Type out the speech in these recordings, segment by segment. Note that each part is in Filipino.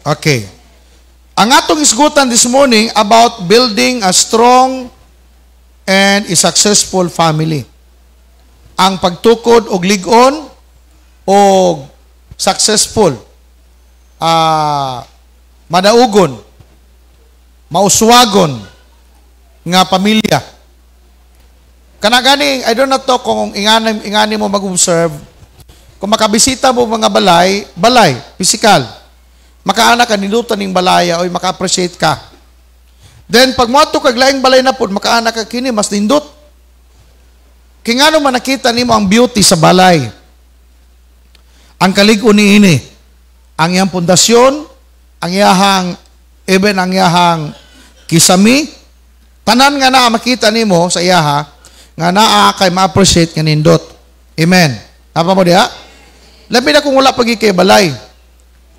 Okay. Ang atong isgutan this morning about building a strong and a successful family. Ang pagtukod og lig-on o successful, madaugon, mauswagon nga pamilya. Kanagani, I don't know to kung ingani mo mag-observe, kung makabisita mo mga balay, physical, makaanak ka, nilutan ng balaya, o maka-appreciate ka. Then, pag moto kag laing balay na po, makaanak ka kini, mas nindot. Kaya nga naman nakita ni mo ang beauty sa balay. Ang kalig-on ni ini, ang iyang pundasyon, ang iyahang, even ang iyahang kisami, tanan nga na makita ni mo sa iyaha, nga naa kay ma-appreciate nga nindot. Amen. Apa mo diha? Labi na kung wala pagi kay balay.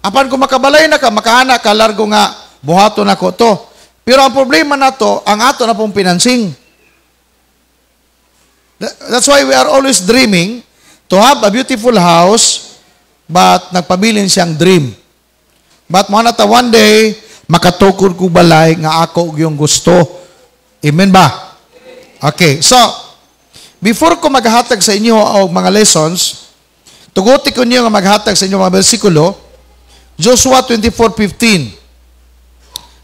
Apan kung makabalay na ka, makaanak ka, largo nga, buhato na ko to. Pero ang problema na to, ang ato na pong financing. That's why we are always dreaming to have a beautiful house, but nagpabilin siyang dream. But mga nata one day, makatukod ko balay nga ako yung gusto. Amen ba? Okay, so, before ko maghatag sa inyo o mga lessons, tuguti ko niyo nga maghatag sa inyo mga versikulo, Joshua 24:15.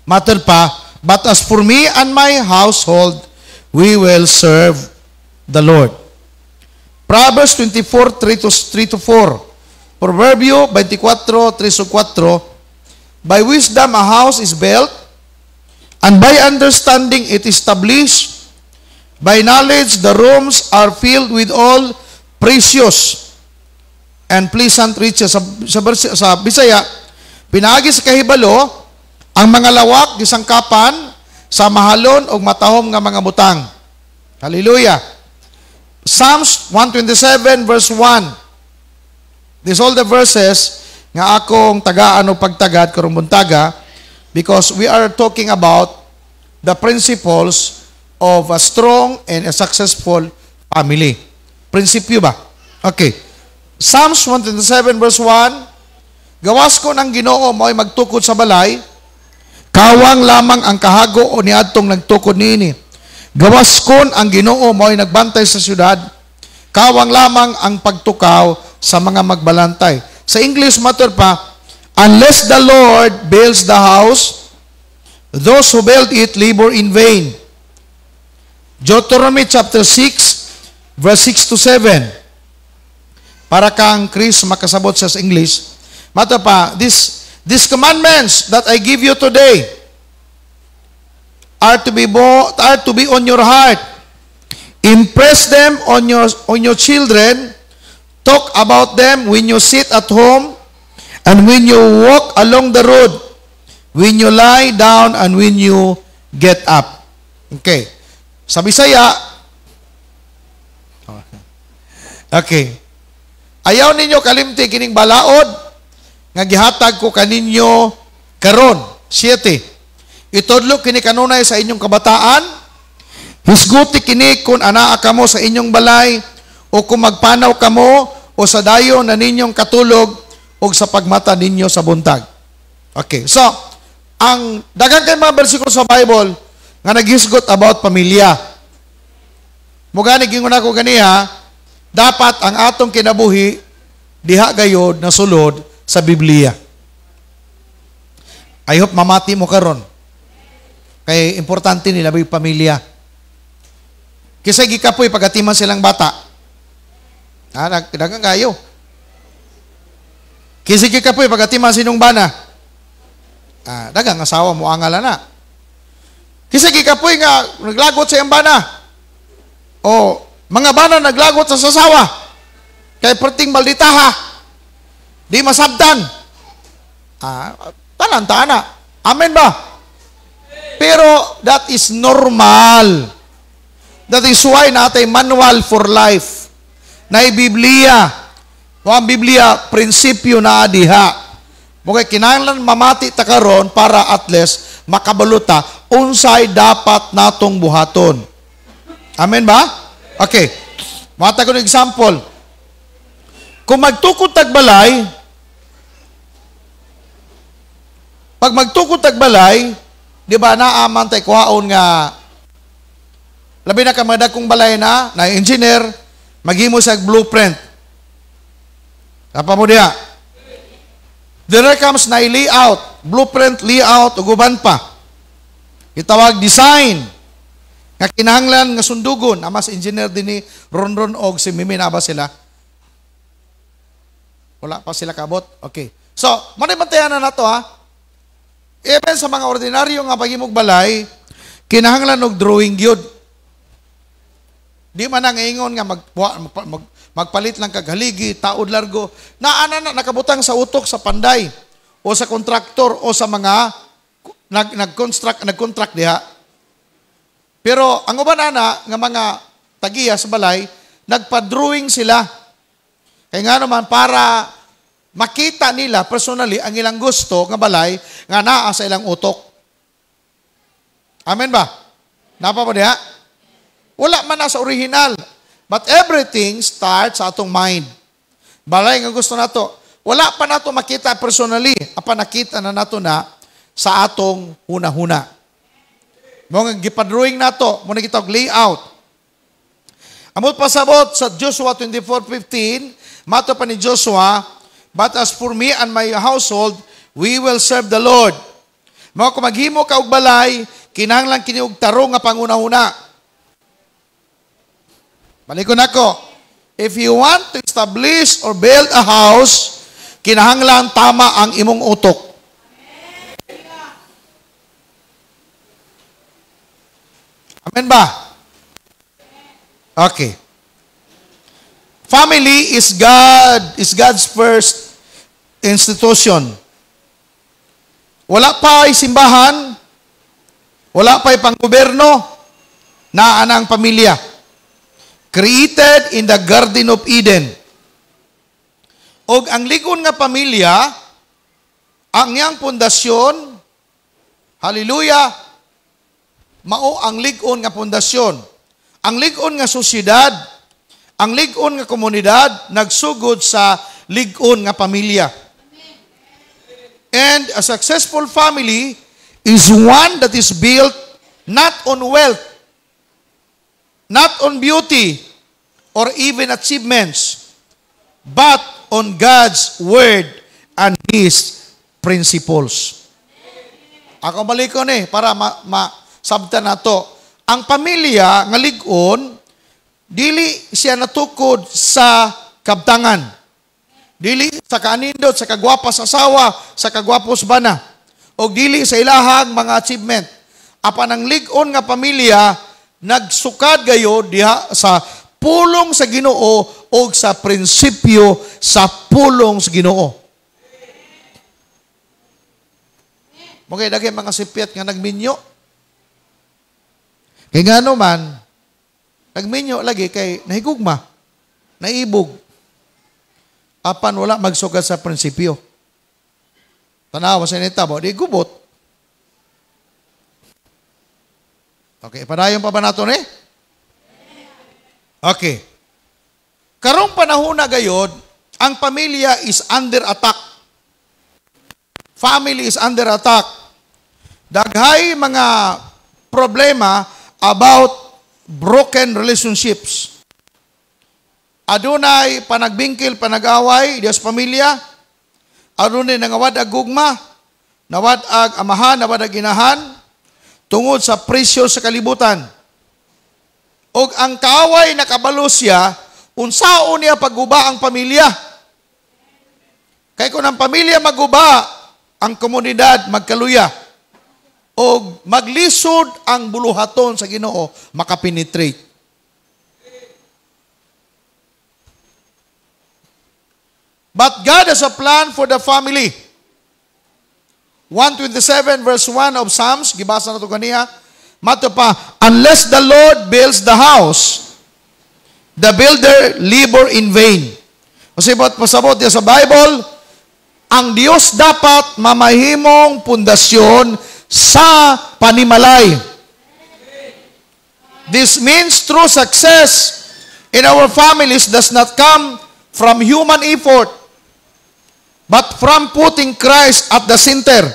Matter pa, but as for me and my household, we will serve the Lord. Proverbs 24:3-4. Proverbio 24:3-4. By wisdom a house is built, and by understanding it established. By knowledge the rooms are filled with all precious and pleasant riches. Sa Bisaya, pinaagi sa kahibalo, ang mga lawak, gisangkapan, sa mahalon o matahom nga mga butang. Hallelujah. Psalms 127 verse 1. These all the verses nga akong tagaan o pagtagad karong buntaga, because we are talking about the principles of a strong and a successful family. Prinsipyo ba? Okay. Psalms 127 verse 1, gawas ko ng Ginoo mo'y magtukod sa balay, kawang lamang ang kahago o niadtong nagtukod niini. Gawas kon ang Ginoo mo'y nagbantay sa syudad, kawang lamang ang pagtukaw sa mga magbalantay. Sa English matter pa, unless the Lord builds the house, those who build it labor in vain. Deuteronomy chapter 6 verse 6-7. Para kang Chris makasabot sa English. Matter pa, these commandments that I give you today are to be on your heart. Impress them on your children. Talk about them when you sit at home and when you walk along the road, when you lie down and when you get up. Okay. Sa Bisaya, okay. Ayaw ninyo kalimti kining balaod nga gihatag ko kaninyo karon 7. Itudlo kini kanunay sa inyong kabataan. Hisguti kini kun anaa kamo sa inyong balay o kung magpanaw kamo o sa dayon na ninyong katulog o sa pagmata ninyo sa buntag. Okay. So, ang daghang kay mga bersikulo sa Bible nga naghisgot about pamilya. Mugani gingon ako ganiha, dapat ang atong kinabuhi diha gayod na sulod sa Biblia. I hope mamati mo karon. Kay importante nila may pamilya. Kisay gikapoy pagatiman silang bata. Dagang kayo. Kisay gikapoy pagatiman sinong bana. Dagang asawa mo angala na. Kisay gikapoy nga naglagot sa iyang bana. O mga bana naglagot sa sasawa. Kay perting malditaha. Di masabtan. Tanan-tana. Amen ba? Pero that is normal. That is why natay manual for life. Na Biblia. Ang Biblia, prinsipyo na diha. Mukha kinahanglan mamati ta karon para at least makabaluta unsay dapat natong buhaton. Amen ba? Okay. Mata ko ng example. Kung magtukod tagbalay, Pag magtukod tagbalay, di ba naaman tay kuhaon nga labi na kamadag kong balay na engineer, maghimo sa blueprint. Apa mo diya? There comes na layout, blueprint, layout, uguban pa. Itawag design. Nga kinahanglan nga sundugon, amas engineer din ni Ronron og si Mimi na ba sila? Wala pa sila kabot? Okay. So, manibantayan na nato ha. Even sa mga ordinaryo nga paghimog balay, kinahanglan og drawing gyud. Di man ang ingon nga magpalit lang kag haligi, taod largo. Naana na nakabutang sa utok sa panday o sa kontraktor o sa mga nag-contract diha. Pero ang uban ana nga mga tagiya sa balay, nagpa-drawing sila. Kaya nga naman, para makita nila personally ang ilang gusto nga balay nga naa sa ilang utok. Amen ba? Napa po diha? Wala man na sa original. But everything starts sa atong mind. Balay nga gusto nato. Wala pa nato makita personally. Apa nakita na nato na sa atong huna-huna. Mga gipadrawing nato, muna kitag layout. Amot pasabot sa Joshua 24:15, mato pa ni Joshua, but as for me and my household, we will serve the Lord. Mga kung maghimo ka og balay, kinahanglan kini og tarong nga panguna-una. Balikon ako. If you want to establish or build a house, kinahanglan tama ang imong utok. Amen ba? Okay. Family is God's first institution. Wala pa ay simbahan, wala pa ay panggoberno, na anang pamilya. Created in the Garden of Eden. Og ang ligon nga pamilya, ang iyang pundasyon, hallelujah, mao ang ligon nga pundasyon. Ang ligon nga sosyedad, ang ligon nga komunidad, nagsugod sa ligon nga pamilya. And a successful family is one that is built not on wealth, not on beauty, or even achievements, but on God's Word and His principles. Ako malikon para sabta na to. Ang pamilya nga ligon, dili siya natukod sa kabtangan. Dili sa kaanindot, sa kagwapa sa asawa, sa kagwapo sa bana. O dili sa ilahang mga achievement. Apan ang ligon nga pamilya, nagsukad gayo diha sa pulong sa Ginoo o sa prinsipyo sa pulong sa Ginoo. Mga dagay mga sipyat nga nagminyo. Kaya nga naman, nagminyo lagi kay nahigugma, naibog. Apan wala magsugad sa prinsipyo. Tanawa sa nita mo, di gubot. Okay, padayon pa ba nato ni? Okay. Karong panahon na gayod, ang pamilya is under attack. Family is under attack. Daghay mga problema about broken relationships. Adunay panagbingkil, panag-away diya sa pamilya. Adunay nangawad ag gugma, nawad ag amahan, nawad ag inahan, tungod sa presyo sa kalibutan. Og ang kaaway nakabalo siya, unsaon niya pagguba ang pamilya. Kay kung ang pamilya maguba, ang komunidad magkaluya. Og maglisod ang buluhaton sa Ginoo, makapenetrate. But God has a plan for the family. 127 verse 1 of Psalms, gibasa na ito kaniya, mato pa, unless the Lord builds the house, the builder labor in vain. Kasi ba't pasabot niya sa Bible, ang Diyos dapat mamahimong pundasyon sa panimalay. This means true success in our families does not come from human effort, but from putting Christ at the center.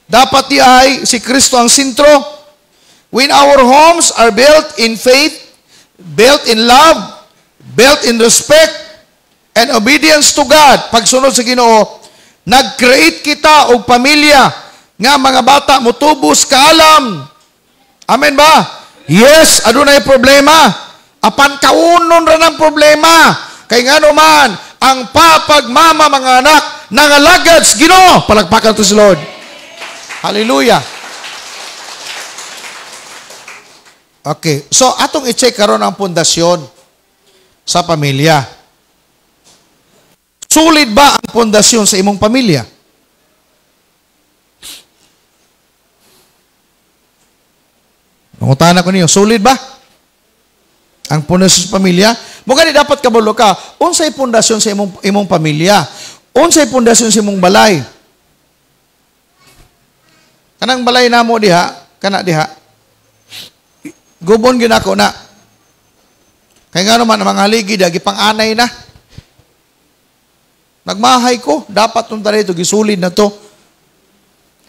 Dapat di ay si Kristo ang sentro. When our homes are built in faith, built in love, built in respect, and obedience to God, pagsunod sa Ginoo, nag-create kita og pamilya nga mga bata mutubos kaalam. Amen ba? Yes, adunay problema. Apan kaunon ra ng problema. Kay ngano man ang papagmama mga anak nangalagad sa Ginoo. Palagpakan to si Lord. Hallelujah. Okay, so atong i-check karon ang pundasyon sa pamilya. Sulit ba ang pundasyon sa imong pamilya? Mangutana ko niyo, sulit ba ang pundasyon sa pamilya? Mugani dapat kabulo ka, unsay pundasyon sa imong pamilya? Unsay pundasyon sa imong balay? Kanang balay namo diha, kana diha. Gubon ginako na. Kaya nga naman, ang mga haligi, dagi pang-anay na. Nagmahay ko, dapat nung tala ito, gisulid na to.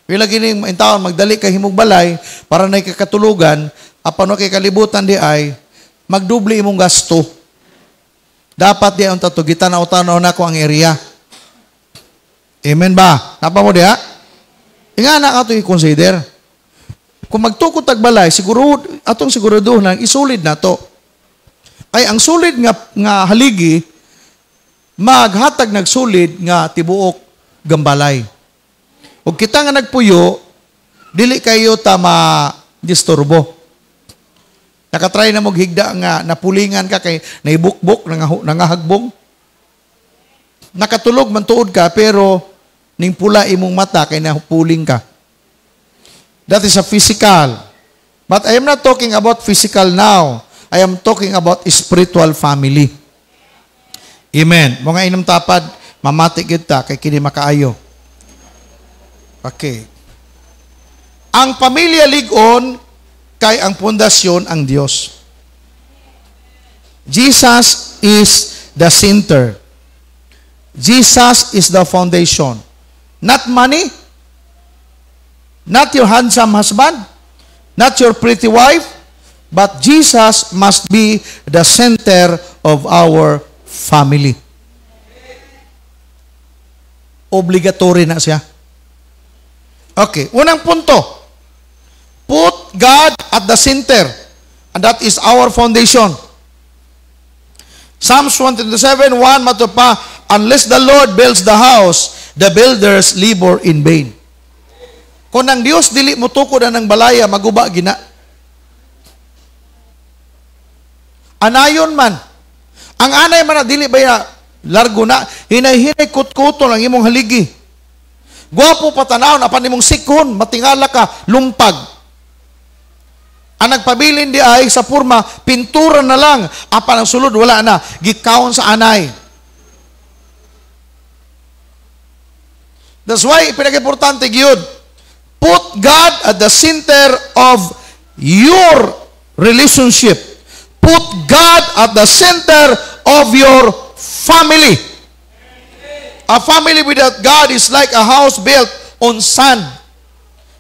Pila gining taon, magdali kay himog balay, para na kakatulugan, apano kay kalibutan di ay, magdubli imong gasto. Dapat di ang tato, gitanaw-tanaw na ko ang area. Amen ba? Napa mo diha? Nga na ato i-consider. Kung magtukod tagbalay, siguro, atong siguraduhan lang, isulid na to. Kaya ang sulid nga haligi, maghatag nagsulid nga tibuok gambalay. Ug kita nga nagpuyo, dili kayo tama disturbo. Nakatry na mo higda nga napulingan ka kay naibukbok, nangahagbong. Nakatulog man tuod ka, pero ning pula imong mata kay napuling ka. That is a physical. But I am not talking about physical now. I am talking about spiritual family. Amen. Mga inom tapad, mamati kita kay kini makaayo. Okay. Ang pamilya ligon kay ang pundasyon ang Dios. Jesus is the center. Jesus is the foundation. Not money, not your handsome husband, not your pretty wife, but Jesus must be the center of our family. Obligatory na siya. Okay, unang punto. Put God at the center. And that is our foundation. Psalms 127:1 mato pa, unless the Lord builds the house, the builders labor in vain. Kung ang Dios dili mo tukod ng balaya, maguba gina. Anayon man. Ang anay man na dili ba ya largo na, hinay-hinay kut-kuto lang imong haligi. Gwapo patanaw, apan imong sikon, matingala ka, lumpag. Ang nagpabilin di ay sa purma, pintura na lang, apan ang sulod wala na, gikawon sa anay. That's why, pinag-importante gyud, put God at the center of your relationship. Put God at the center of your family. A family without God is like a house built on sand.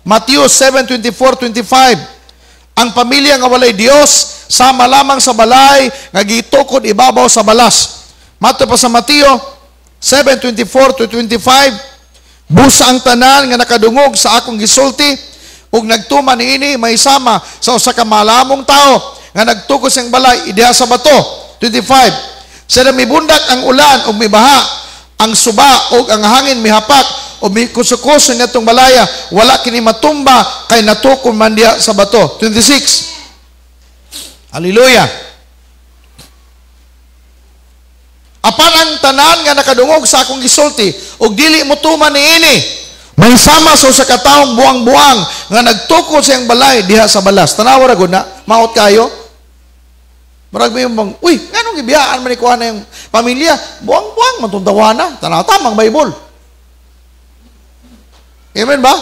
Matthew 7:24-25. Ang pamilya nga walay Dios, sama lamang sa balay, nga gitukod ibabaw sa balas. Mato pa sa Mateo 7:24-25. Busa ang tanan nga nakadungog sa akong gisulti, ug nagtuman niini may sama sa usa ka malamong tao nga nagtukod siyang balay idiha sa bato. 25. Sa mibundak ang ulan ug mibaha, ang suba ug ang hangin mihapak o may kusukuso nitong balaya, wala kini matumba kay natukon man diha sa bato. 26. Hallelujah. Apan ang tanan nga nakadungog sa akong gisulti ug dili mo tuman niini, may sama sa usa ka taong buang-buang nga nagtukod sa iyang balay diha sa balas. Tanawa ra gud na, maot kayo. Marag may bang, uy, nganong gibiyaan man ikuha na yung pamilya? Buang-buang, matuntawa na. Tanaw, tamang Bible. Amen ba?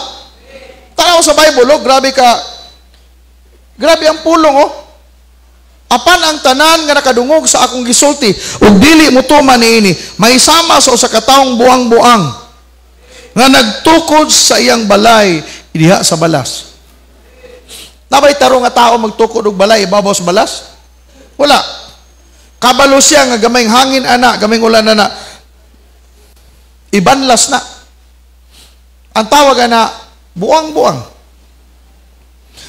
Tanaw sa Bible, oh, grabe ka. Grabe ang pulong, oh. Apan ang tanan nga nakadungog sa akong gisulti, ug dili mo tuman niini, may sama sa usa ka taong buang-buang nga nagtukod sa iyang balay diha sa balas. Nabay taro nga tao magtukod og balay ibabaw sa balas? Wala. Kabalo siya nga gamayng hangin ana, gamayng ulan ana. Ibanlas na. Ang tawag ana buang-buang.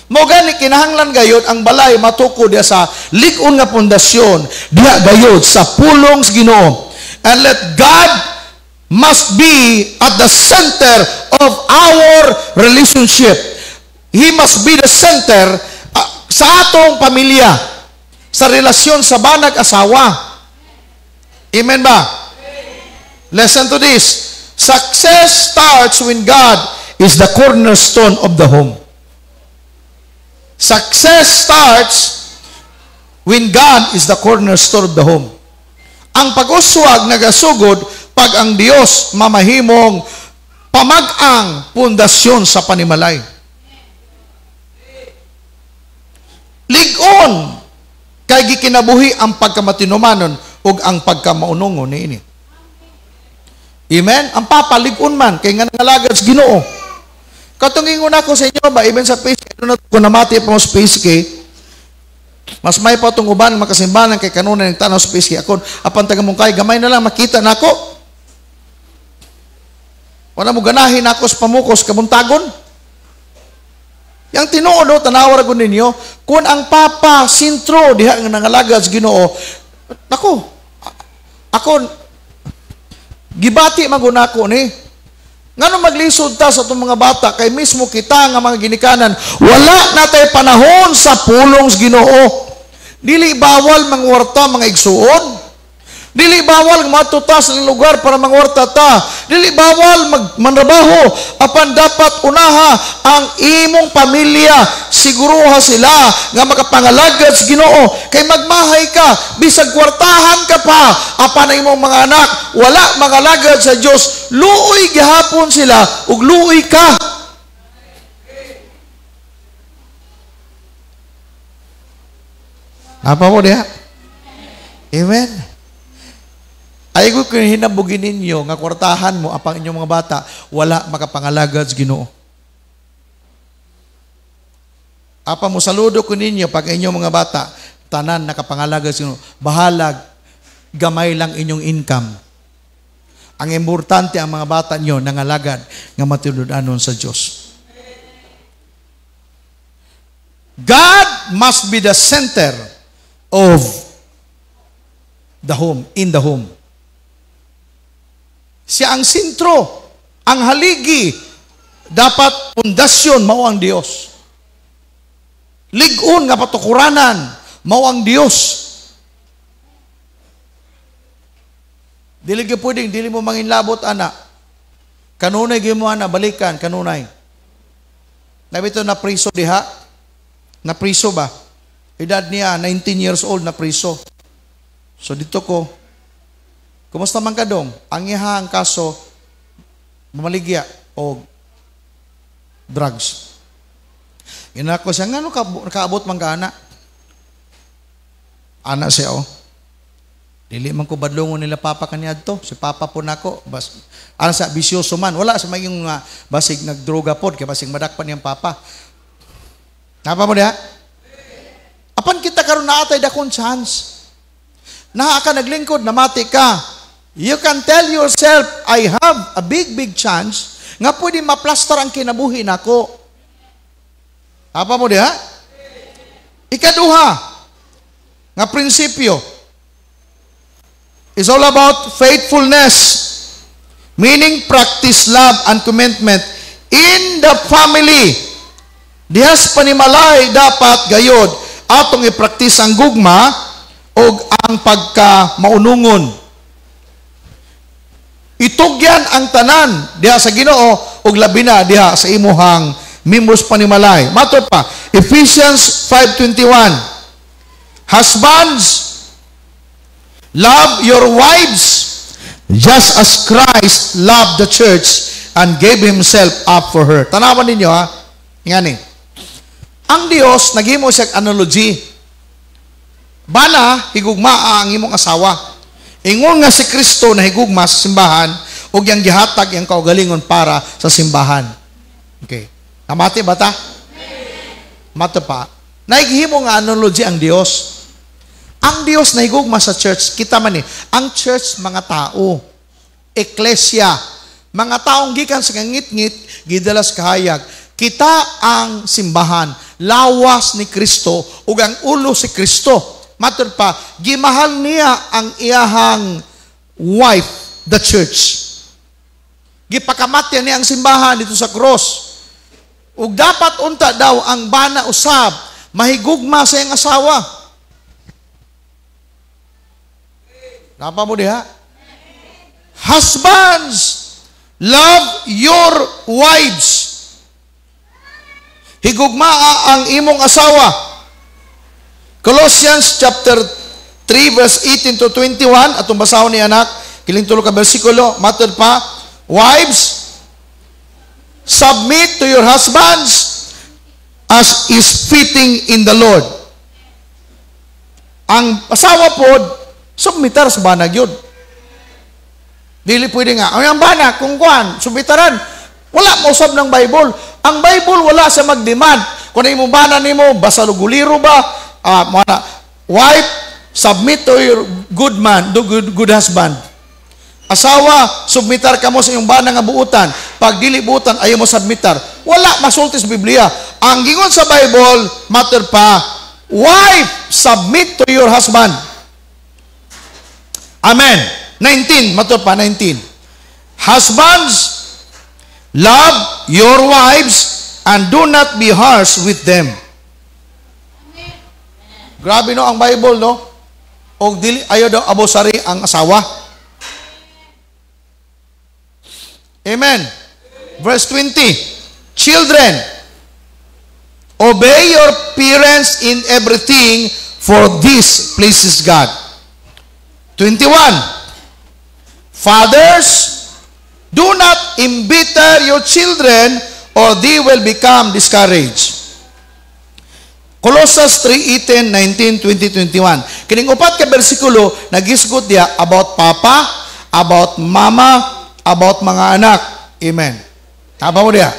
Mo gani kinahanglan gayud ang balay matukod diha sa lig-on nga pundasyon, diha gayud sa pulong sa Ginoo. And let God must be at the center of our relationship. He must be the center sa atong pamilya, sa relasyon sa banag-asawa. Amen ba? Listen to this. Success starts when God is the cornerstone of the home. Success starts when God is the cornerstone of the home. Ang pag-uswag nagasugod pag ang Dios mamahimong pamag-ang pundasyon sa panimalay. Lig-on kay gikinabuhi ang pagkamatinumanon ug ang pagkamaunongon niini. Amen? Ang papa lig-on man kay nga nangalagad sa Ginoo. Katong ingon ako sa inyo ba even sa Facebook doon ko namati pa mo sa Facebook mas may pa tong uban makasimbahan kay kanuna ning tanaw sa Facebook ako apan taga mong kay gamay na lang makita nako. Wala mo ganahin ako sa pamukos kabuntagon. Yang tinuod tanawar ko ninyo, kung ang papa sintro diha nga nangalagad sa Ginoo, nako. Ako gibati magunako ni. Ngano maglisod ta sa itong mga bata kay mismo kita nga mga ginikanan, wala natay panahon sa pulong sa Ginoo. Dili bawal mangwarta mga igsuon. Dili bawal matutas ng lugar para mangwarta ta. Dili bawal manrabaho. Apan dapat unaha ang imong pamilya. Siguruha sila nga makapangalagad sa Ginoo. Kay magmahay ka, bisag kwartahan ka pa. Apan ang imong mga anak, wala mangalagad sa Dios. Luoy gihapon sila ug luoy ka. Apa mo diha? Amen. Ay ko kung hinabugin ninyo nga kwartahan mo apang inyong mga bata, wala makapangalagad sa Ginoo. Apa mo saludo ko ninyo pag inyong mga bata, tanan nakapangalagad sa Ginoo. Bahalag, gamay lang inyong income. Ang importante ang mga bata nyo nangalagad nga matuludanon sa Diyos. God must be the center of the home, in the home. Siya ang sentro, ang haligi, dapat pundasyon mao ang Dios. Lig-on nga patukuranan mao ang Dios. Dili gyud pwedeng dili mo manginlabot ana. Kanunay gyud mo ana balikan kanunay. Nabito na priso diha. Na priso ba? Edad niya 19 years old na priso. So dito ko, kumusta man ka dong? Ang iha ang kaso, mamaligya o drugs. Ina ko siya, nga no kaabot man ka ana? Ana siya o. Dili man ko badlongon nila papa kaniya to. Si papa po nako. Ana sa bisyoso man. Wala sa may yung basig nagdroga pod, kaya basig madakpan niyang papa. Napa mo diha? Apan kita karon naatay dakon chance. Naa ka naglingkod, namati ka. You can tell yourself, I have a big chance nga pwede maplastar ang kinabuhi nako. Apa mo diha? Ikaduha nga prinsipyo is all about faithfulness, meaning practice love and commitment in the family. Dihas panimalay dapat gayod atong ipraktis ang gugma o ang pagka-maunungon. Itugyan ang tanan diha sa Ginoo ug labi na diha sa imuhang members panimalay. Mato pa, Ephesians 5:21. Husbands, love your wives just as Christ loved the church and gave himself up for her. Tanawan ninyo ha. Ngani. Ang Dios naghimo siya analogy. Bana higugmaa ang imong asawa. Ingon nga si Kristo na higugma sa simbahan ug yang gihatag yang kaugalingon para sa simbahan. Okay. Namati ba ta? Mato pa. Naigihimo nga analogy ang Dios. Ang Dios na higugma sa church, kita man ang church mga tao, eklesya, mga taong gikan sa ngit-ngit, gidalas kahayag. Kita ang simbahan, lawas ni Kristo, ug ang ulo si Kristo. Matter pa, gimahal niya ang iyahang wife, the church. Gipakamatyan niya ang simbahan dito sa cross. Ug dapat unta daw ang bana usab, mahigugma sa iyang asawa. Napa mo diha? Husbands, love your wives. Higugmaa ang imong asawa. Colossians chapter 3 verse 18 to 21, atong basahon ni anak, kiling tulo ka bersikulo, matter pa, wives, submit to your husbands as is fitting in the Lord. Ang asawa pod, submitar sa banag yun. Dili pwede nga, ang banag, kung kuhan, submitaran, wala mausab ng Bible. Ang Bible wala sa mag-demand. Kung na imong bana nimo, basa luguliro ba, wife, submit to your good man, to good husband. Asawa, submitar ka mo sa iyong bana nga buutan. Pag dili buutan, ayaw mo submitar. Wala masulti sa Biblia. Ang gingon sa Bible, matter pa, wife, submit to your husband. Amen. 19, matter pa, 19. Husbands, love your wives and do not be harsh with them. Grabe no ang Bible, no? O dili ayo daw abosari ang asawa. Amen. Verse 20. Children, obey your parents in everything, for this pleases God. 21. Fathers, do not embitter your children, or they will become discouraged. Colossians 3:18, 19, 20, 21. Kining upat ka bersikulo, nagisgot dia about papa, about mama, about mga anak. Amen. Tama mo dia?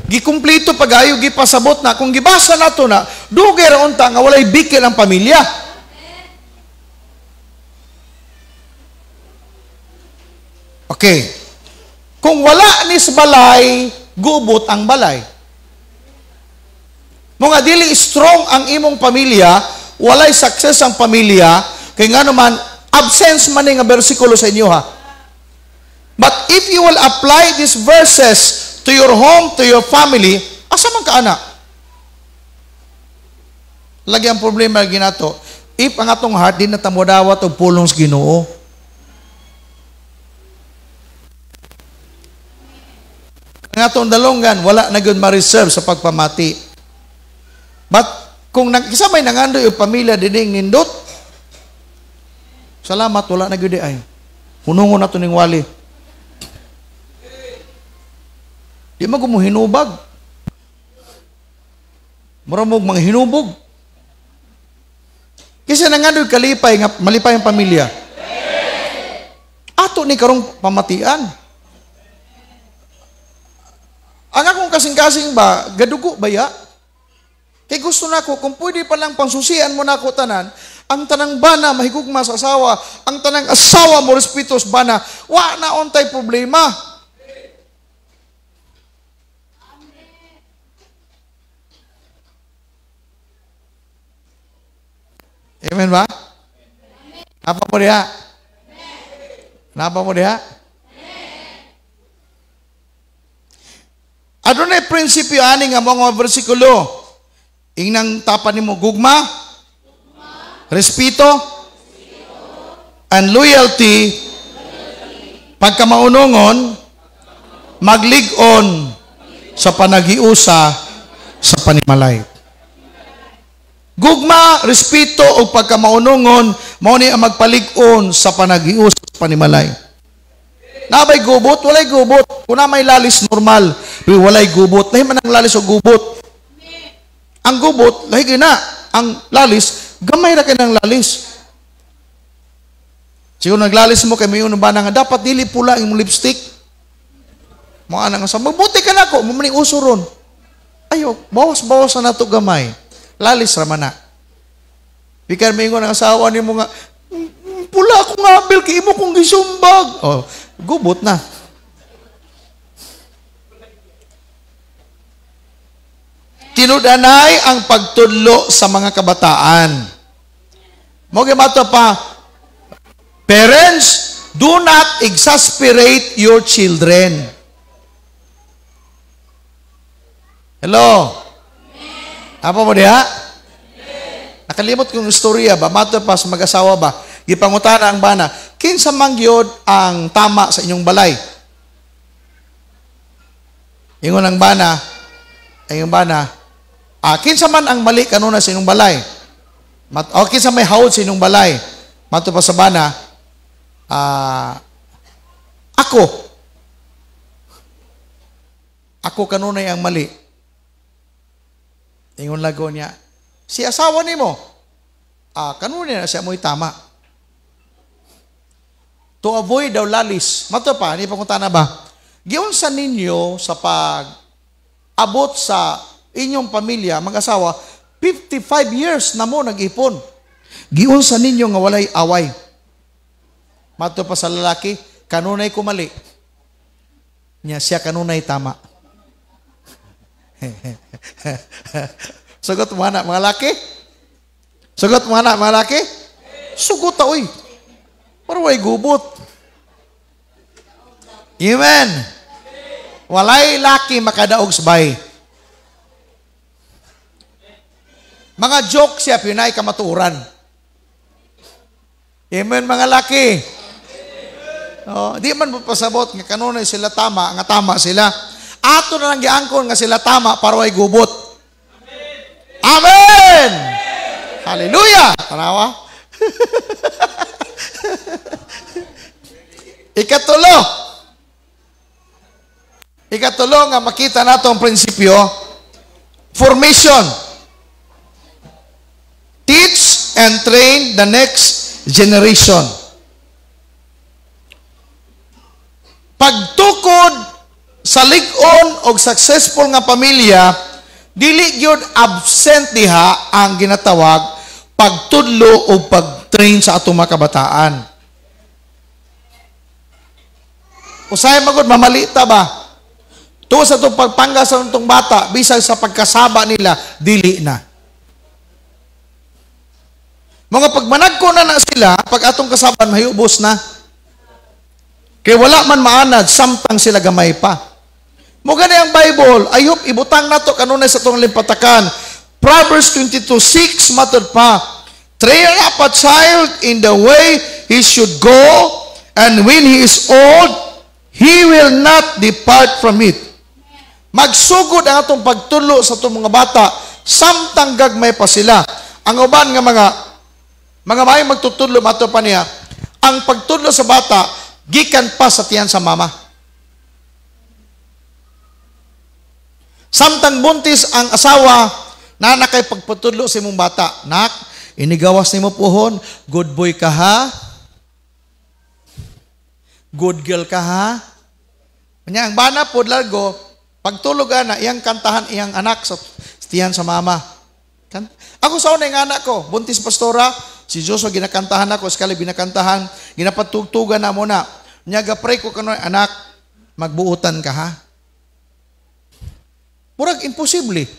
Gikumplito pagayo, gipasabot na. Kung gibasa nato na, dugay ra unta nga walay bikil ang pamilya. Okay. Kung wala ni sa balay, gubot ang balay. Mga dili strong ang imong pamilya, walay success ang pamilya, kay nga naman, absence man nga bersikulo sa inyo ha. But if you will apply these verses to your home, to your family, asa man ka anak? Lagi ang problema ginato, if ang atong heart, di natamudawat o pulong sa Ginoo. Ang atong dalongan, wala na yun ma-reserve sa pagpamati. But, kung kisabay nangando yung pamilya dining nindot, salamat, wala na yun ay. Hunungon na ito ning wali. Di mo hinubag. Maramog mga hinubog. Kasi nangando yung kalipay, malipay ang pamilya. Ato ni karong pamatian. Ang akong kasing-kasing ba, gadugo ba ya? Kaya gusto na ko, kung pwede palang pangsusian mo na ako tanan, ang tanang bana, mahigugma sa asawa, ang tanang asawa mo, respetos bana, wa na ontay problema. Amen ba? Napa mo diha? Napa mo diha? Adunay prinsipyo ani nga mga bersikulo. Ingnang tapan nimo gugma, respeto, and loyalty, pagkamaunongon, maglig-on sa panagiusa sa panimalay. Gugma, respeto o pagkamaunongon, mao ni ang magpalig-on sa panagiusa sa panimalay. Nabay gubot, walay gubot. Kung na may lalis normal, pero walay gubot. Lahi man ang lalis o gubot. Ang gubot, lahi na. Ang lalis, gamay na kayo ng lalis. Siguro naglalis mo kay may unong bana nga, dapat dili pula yung lipstick. Mga anak nga sa, mabuti ka na ko, mamaning uso ron. Ayo, bawas-bawas na nato gamay. Lalis raman na. Pikan mingon ang asawa ni mo nga, pula akong abil, kay imo kong gisumbag. Oh, gubot na. Tinudanay ang pagtudlo sa mga kabataan. Mogi mato pa, parents, do not exasperate your children. Hello? Apa mo diha? Nakalimot kong istorya ba? Mato pa sa mag-asawa ba? Gipangutana ang bana, kinsa man gyud ang tama sa inyong balay? Ingon ang bana, kinsa man ang mali kanuna sa inyong balay? Kinsa may hawod sa inyong balay? Mato pa sa bana, ako. Ako kanunay ang mali. Ingon lago niya, si asawa ni mo, kanunay na siya mo'y tama. To avoid daw lalis. Mato pa, ni pangutana ba? Giunsa ninyo sa pag-abot sa inyong pamilya, mag-asawa, 55 years na mo nag-ipon. Giunsa ninyo nga walay away. Mato pa sa lalaki, kanunay kumali. Niya siya kanunay tama. Sugot mo na, mga laki? Sugot mo na, mga laki? Sugot ta, uy. Pero way gubot. Amen. Walay laki makadaog sabay. Mga joke siya, pinay kamaturan. Amen, mga laki. Di man mo pasabot nga kanunay sila tama, nga tama sila. Ato na lang giangkon nga sila tama para way gubot. Amen! Hallelujah! Tanawa. Ikatulo nga makita nato ang prinsipyo, formation. Teach and train the next generation. Pagtukod sa lig-on o successful nga pamilya, dili gyud absent diha ang ginatawag pagtudlo o pag-train sa atong mga kabataan. Usay magud mamalita ba? To sa itong pagpangga sa itong bata, bisag sa pagkasaba nila, dili na. Mga pagmanagko na sila, pag atong kasaban, mahiyubos na. Kaya wala man maanad, samtang sila gamay pa. Mga na ang Bible, ayop, ibutang nato kanunay sa itong limpatakan. Proverbs 22:6, matod pa, train up a child in the way he should go, and when he is old, he will not depart from it. Magsugod ang atong pagtulo sa itong mga bata, samtang gagmay pa sila. Ang uban nga mga may magtutudlo, mato pa niya, ang pagtudlo sa bata, gikan pa sa tiyan sa mama. Samtang buntis ang asawa, na nakay pagpatudlo sa imong bata, nak, inigawas ni mo puhon, good boy ka ha? Good girl ka ha? Kanya, ang bana po, largo, pagtulog na, iyang kantahan, iyang anak sa tiyan sa mama. Ako sa una yung anak ko, buntis pastora, si Joshua ginakantahan ako, skali binakantahan, ginapatugtugan na muna. Niya, gapray ko kanoy, anak, magbuutan ka ha? Murag imposible.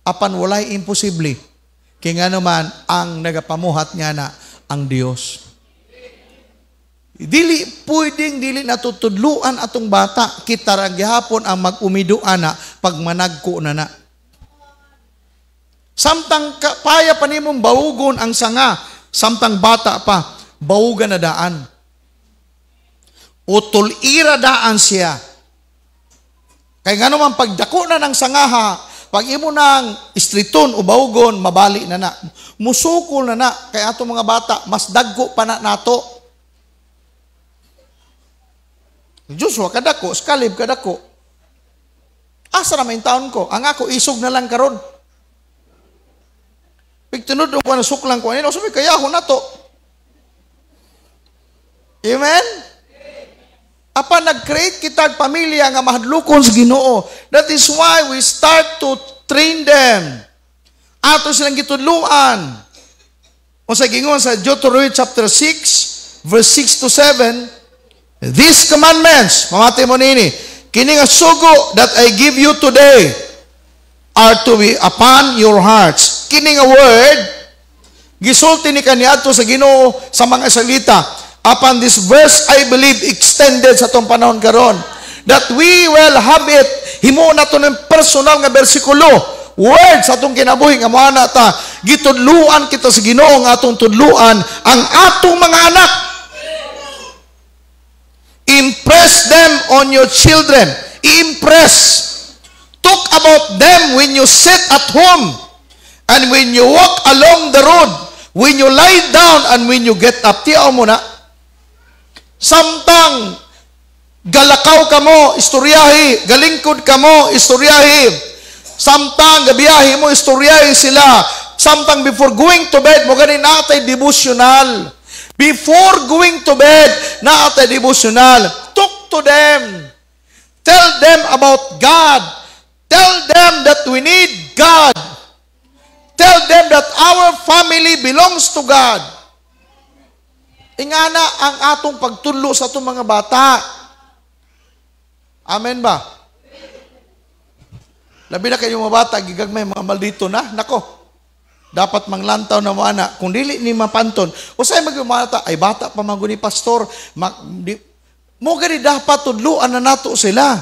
Apan walay imposible. Kaya nga naman, ang nagapamuhat nga na ang Diyos. Dili natutudluan atong bata, kita ra gihapon ang mag-umiduan na pag managko na na. Samtang paya pa nimong bawugon ang sanga, samtang bata pa, bawugan na daan. Utol ira daan siya. Kaya nga naman, pagdako na ng sangaha, pag imo ng istriton o bawugon, mabali na na. Musukol na na. Kaya atong mga bata, mas dagko pa na nato. Joshua, kadako, Caleb, kadako. Asa na may taon ko? Ang ako, isog na lang karon. Pagtunod ko na suklang ko, ano sabi, kaya ako na to. Amen? Apan nag-create kitag pamilya nga mahadlokon sa Ginoo. That is why we start to train them. Ato silang gitudluan. O sa gingon sa Deuteronomy chapter 6, verse 6 to 7, these commandments, mamati mo nini, kini nga sugo that I give you today are to be upon your hearts. Kini nga word, gisulti ni kaniadto sa Ginoo sa mga salita. Upon this verse, I believe, extended sa itong panahon karon, that we will have it, himo na ito ng personal nga bersikulo, word sa itong kinabuhi, nga mga ta, gitudluan kita sa Ginoo, nga atong tudluan, ang atong mga anak. Impress them on your children. Impress. Talk about them when you sit at home, and when you walk along the road, when you lie down, and when you get up. Tiyaw mo na, samtang galakaw ka mo, istoryahi. Galingkod ka mo, istoryahi. Samtang gabiyahi mo, istoryahi sila. Samtang before going to bed, mo ganin natay devotional. Before going to bed, natay devotional. Talk to them. Tell them about God. Tell them that we need God. Tell them that our family belongs to God. Ingana ang atong pagtudlo sa atong mga bata. Amen ba? Labi na kayo mga bata, gigagmay mga maldito na. Nako, dapat manglantaw na mga anak. Kung dili ni mapanton, o sa'yo mag-umata, ay bata pa mga ni pastor, mo gani dapat tudluan na nato sila.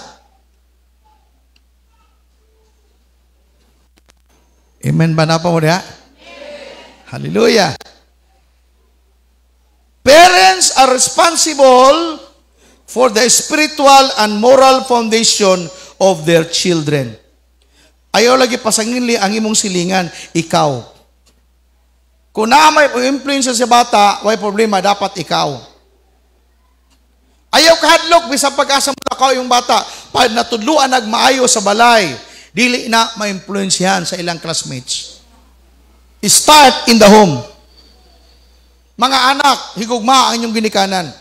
Amen ba na pa mo niya? Hallelujah. Parents are responsible for the spiritual and moral foundation of their children. Ayaw lagi pasangili ang imong silingan, ikaw. Kung na may influence sa bata, may problema, dapat ikaw. Ayaw kahadlok, bisang pag-asa mo na yung bata, pag natudluan nagmaayo sa balay, dili na ma-influensyahan sa ilang classmates. Start in the home. Mga anak, higugma ang inyong ginikanan.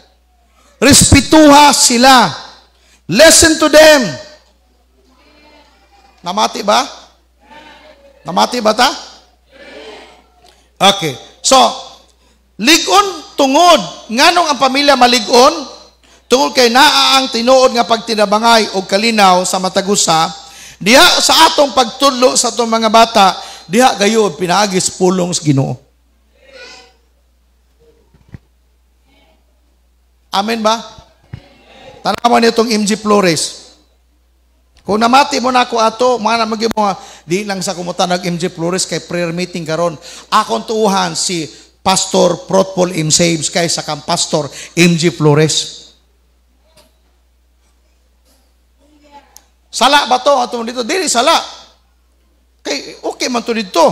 Respetuha sila. Listen to them. Namati ba? Namati ba ta? Okay. So, ligon tungod. Nganong ang pamilya maligon? Tungod kay naa ang tinuod nga pagtinabangay o kalinaw sa matagusa, diha sa atong pagtudlo sa atong mga bata, diha gayud pinaagis pulong sa Ginoo. Amen ba? Tanaw niyo itong MG Flores. Kung namati mo na ako ato, mga namagin mo, di lang sa kumutan MG Flores kay prayer meeting karon. Akong tuuhan si Pastor Protpol M. Saves kay sa kang Pastor MG Flores. Sala ba to? Ato dito? Dili sala. Kay okay man to dito.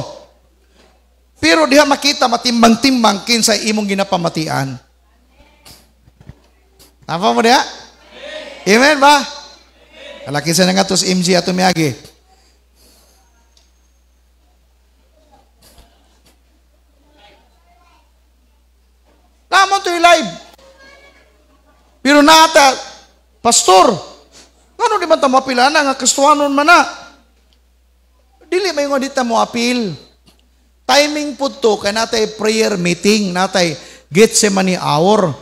Pero diha makita matimbang-timbang kinsa imong ginapamatian. Tama mo diha? Amen ba? Kalaki sa nga to sa MG ato miyagi. Naman to live. Pero nata, pastor, ano di man ta mapila na nga kastuhanon man na? Dili may nga dita mo apil. Timing po to, kaya natay prayer meeting, natay Gethsemane hour.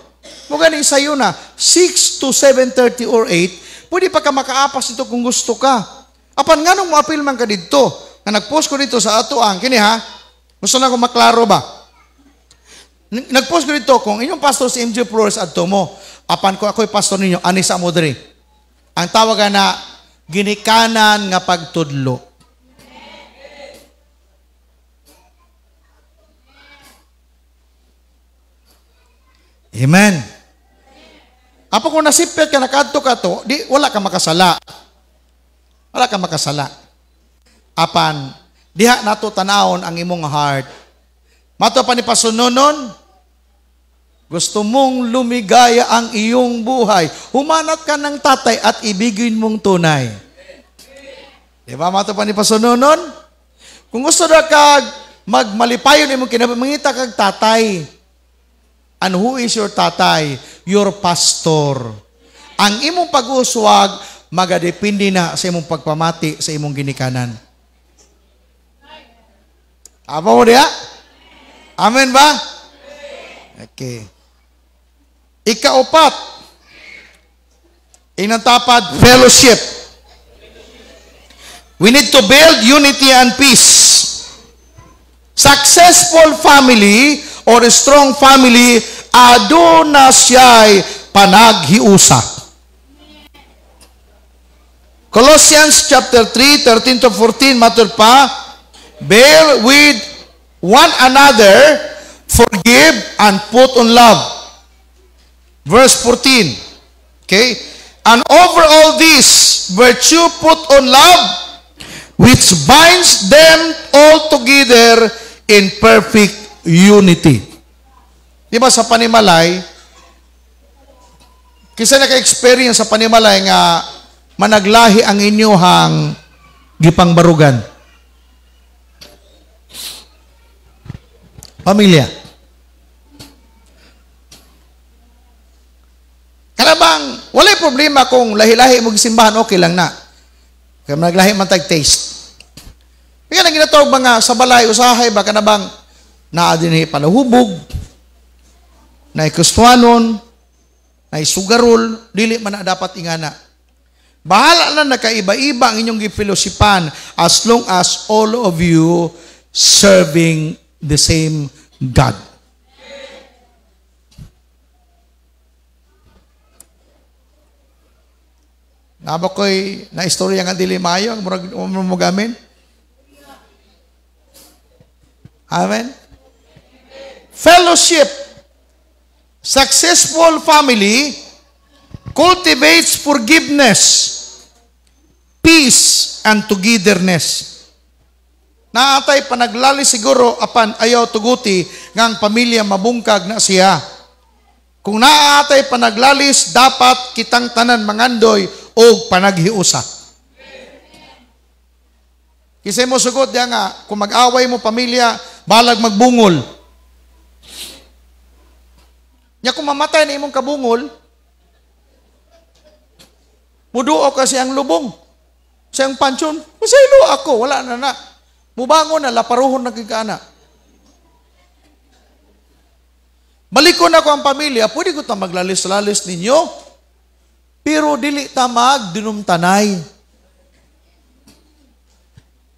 Magaling sa'yo na, 6 to 7:30 or 8, pwede pa ka makaapas dito kung gusto ka. Apan nga nung maapil man ka dito, na nag-post ko dito sa ato ang, kini ha, gusto na kong maklaro ba? Nag-post ko dito, kung inyong pastor si MJ Flores adto mo, apan ko ako'y pastor ninyo, Anis Amodri. Ang tawagan na, ginikanan nga pagtudlo. Amen. Apo kung nasipit ka, nakadto ka to, di, wala ka makasala. Wala ka makasala. Apan, diha nato tanawon ang imong heart. Mato pa ni pasunonon, gusto mong lumigaya ang iyong buhay. Humanat ka ng tatay at ibigin mong tunay. Diba mato pa ni pasunonon? Kung gusto na ka magmalipayon imong kinamangita kag tatay. And who is your tatay? Your pastor. ang imong pag-uswag magadepende na sa imong pagpamati sa imong ginikanan. Apa mo diya? Amen ba? Okay. Ikaapat, inatapad, fellowship. We need to build unity and peace. Successful family or strong family, aduna siya'y panaghiusa. Colossians chapter 3, 13 to 14, matur pa, bear with one another, forgive, and put on love. Verse 14. Okay? And over all this, virtue put on love, which binds them all together in perfect unity. Di ba sa panimalay, kisa naka-experience sa panimalay nga managlahi ang inyohang gipangbarugan. Pamilya. Kanabang, walay problema kung lahi-lahi mo simbahan, okay lang na. Kaya managlahi man tag-taste. Kaya nang ginatawag mga sa balay, usahay, baka na bang naadinhi palahubog, na ikustuanon, na isugarol, dili man na dapat ingana. Bahala na nakaiba-iba ang inyong gipilosipan as long as all of you serving the same God. Naba ko'y na-istorya nga dili mayo, ang murag Amen? Fellowship. Successful family cultivates forgiveness, peace, and togetherness. Naatay panaglali siguro apan ayaw tuguti ngang pamilya mabungkag na siya. Kung naatay panaglalis, dapat kitang tanan mangandoy o panaghiusa. Kisay mo sugot diya nga, kung mag-away mo pamilya, balag magbungol. Nya kung mamatay na imong kabungol, muduo kasi ang lubong. Siyang pansyon, masaylo ako, wala na na. Mubangon na, laparuhon na kikana. Balik ko na ko ang pamilya, pwede ko ta maglalis-lalis ninyo, pero dili ta magdinumtanay.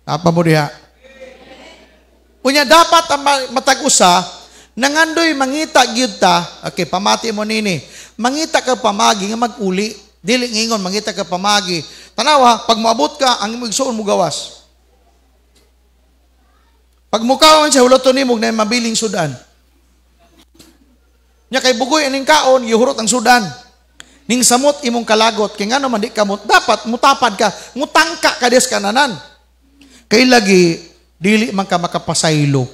Apa mo diha? Unya dapat ang matag-usa, nangandoy mangita gyud ta, okay, pamati mo nini, mangita ka pamagi nga mag-uli, dili ngingon mangita ka pamagi. Tanawa, pag moabot ka, ang igsoon mo gawas. Pag mukaon siya, hulaton ni mo na mabiling sudan. Nya kay bugoy aning kaon, gihurot ang sudan. Ning samot imong kalagot, kay ngano man di kamot, dapat mutapad ka, mutangka ka des kananan. Kay lagi, dili man ka makapasaylo.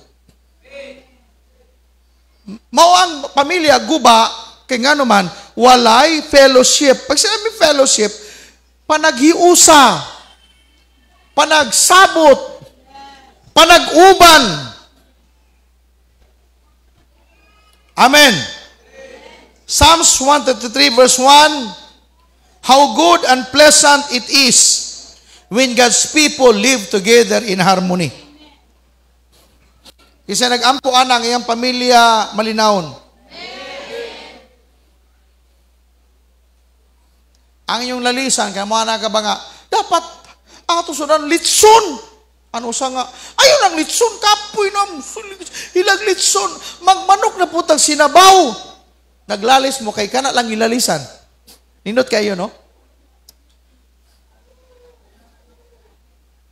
Mao ang pamilya guba, kay ngano man, walay fellowship. Pag sinabi fellowship, panaghiusa, panagsabot, panag-uban. Amen. Psalms 133 verse 1, how good and pleasant it is when God's people live together in harmony. Kasi nag-ampo anang iyang pamilya malinawon. Ang inyong lalisan, kaya mga nagabanga, dapat ang atusunan litson. Ano sa nga? Ayun ang litson, kapoy na, hilag litson, magmanok na putang sinabaw. Naglalis mo, kay kana lang ilalisan. Nindot kayo, no?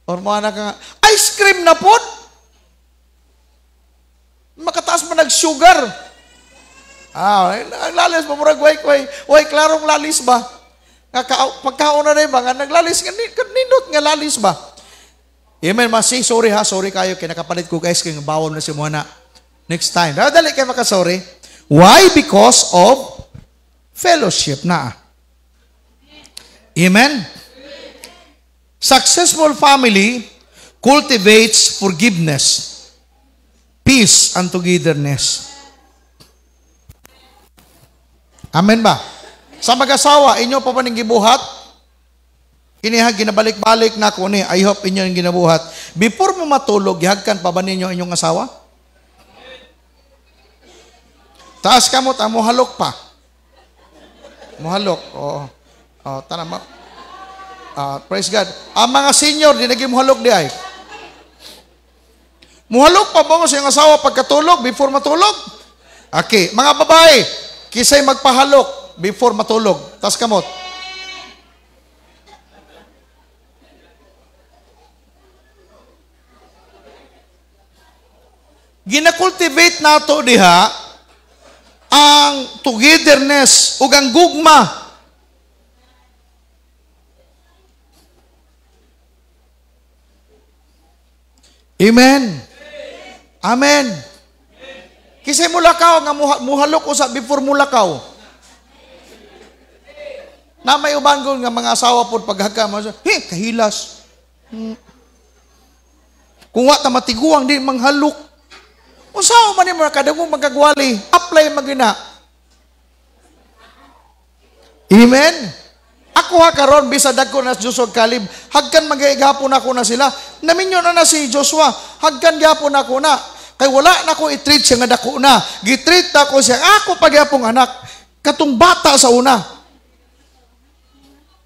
Or mga naka, ice cream na po? Makataas mo nag-sugar. Naglalis mo, murag, way, klarong lalis ba? Pagkaon na rin ba, nga naglalis, nindot nga lalis ba? Amen, masi, sorry ha, sorry kayo, kinakapalit ko guys, kaya bawal na si Mona. Next time. Dali kayo makasorry. Why? Because of fellowship na. Amen? Successful family cultivates forgiveness, peace, and togetherness. Amen ba? Sa mag-asawa, inyo pa ning gibuhat? Kinihag, ginabalik-balik na ko ni. I hope inyo yung ginabuhat. Before mo matulog, gihagkan pa ba ninyo inyong asawa? Taas ka mo, muhalok pa. Muhalok. Oo. Oh, tanama. Praise God. Ang mga senior, di naging muhalok di ay. Muhalok pa ba mo sa iyong asawa pagkatulog, before matulog? Okay. Mga babae, kisay magpahalok before matulog. Taas kamot. Gina-cultivate nato diha ang togetherness ug ang gugma. Amen. Amen. Kisay mulakaw nga muhalok usab before mulakaw. Na may uban nga mga asawa pod paghagka mo, kahilas. Kung wa ta matiguang di manghalok. Usaw man ni mga kadagong magkagwali, apply magina. Amen? Ako ha karon bisad ko na Joshua Caleb, hagkan magigapon ako na sila. Naminyo na si Joshua, hagkan gyapon ako na. Kay wala na ko i-treat siya nga dako na. Gitreat na ko siya, ako pagyapong anak. Katong bata sa una.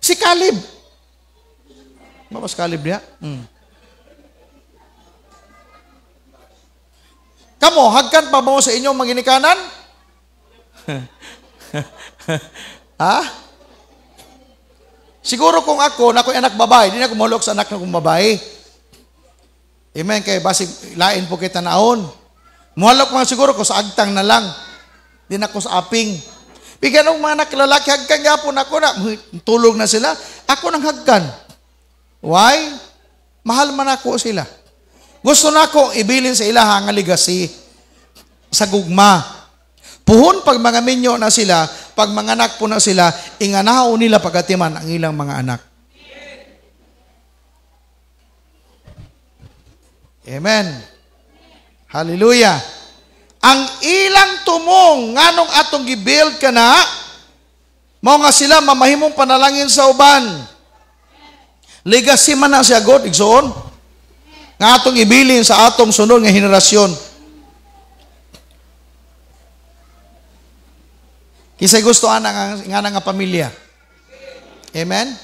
Si Caleb. Mas Caleb niya? Kamo, hagkan pa mo sa inyong maginikanan? Ha? Siguro kung ako, na ako'y anak babae, di na ako mahulog sa anak na kong babae. Amen, kay basig lain po kita naon. Muhalok man siguro ko sa agtang na lang. Di na ko sa aping. Bigyan ng mga anak lalaki, hagkan gapon ako na, tulog na sila. Ako nang hagkan. Why? Mahal man ako sila. Gusto na ko ibilin sa ilaha nga legacy sa gugma. Puhon pag mga minyo na sila, pag mga anak po na sila, inganaw nila pagatiman ang ilang mga anak. Amen. Hallelujah. Ang ilang tumong nganong atong gibuild ka na, mao nga sila mamahimong panalangin sa uban. Legacy man na siya God, igsoon. Nga atong ibilin sa atong sunod nga henerasyon. Kisay gusto nga nga pamilya. Amen?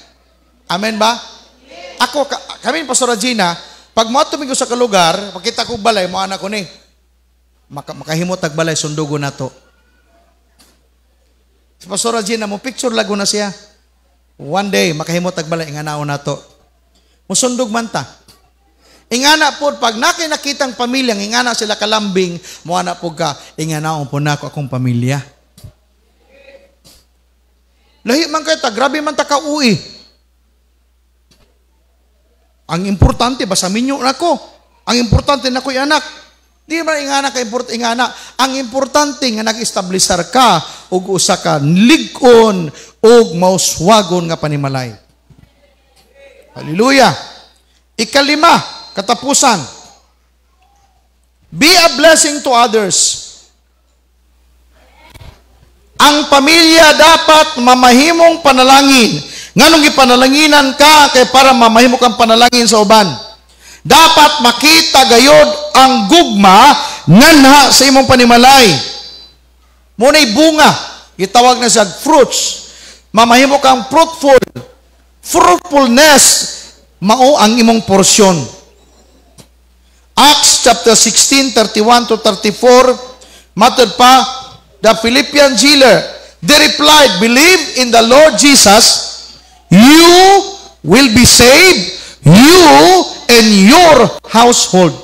Amen ba? Ako, kami Pastor Regina, pag mo tumigo sa kalugar, pagkita ko balay, mo anak ko ni, makahimot ag balay, sundugo na to. Si Pastor Regina, mo picture lago na siya. One day, makahimot ag balay, inganao na to. Musundog man ta. Ingana po, pag nakitang pamilya, ingana sila kalambing, muana po ka, ingana po na ako akong pamilya. Lahi man kayo ta, grabe man ta ka-uwi. Ang importante, basta minyo na ko. Ang importante na ko'y anak. Di man ingana ka ingana. Ang importante nga nag-establisar ka, ug usa ka ligon, ug mauswagon nga panimalay. Hallelujah. Ikalima, katapusan. Be a blessing to others. Ang pamilya dapat mamahimong panalangin. Nganong ipanalanginan ka kay para mamahimo kang panalangin sa uban. Dapat makita gayod ang gugma nganha sa imong panimalay. Muna'y bunga, gitawag na siya fruits. Mamahimo kang fruitful. Fruitfulness mao ang imong porsyon. Acts chapter 16, 31 to 34, matod pa, the Philippian jailer, they replied, believe in the Lord Jesus, you will be saved, you and your household.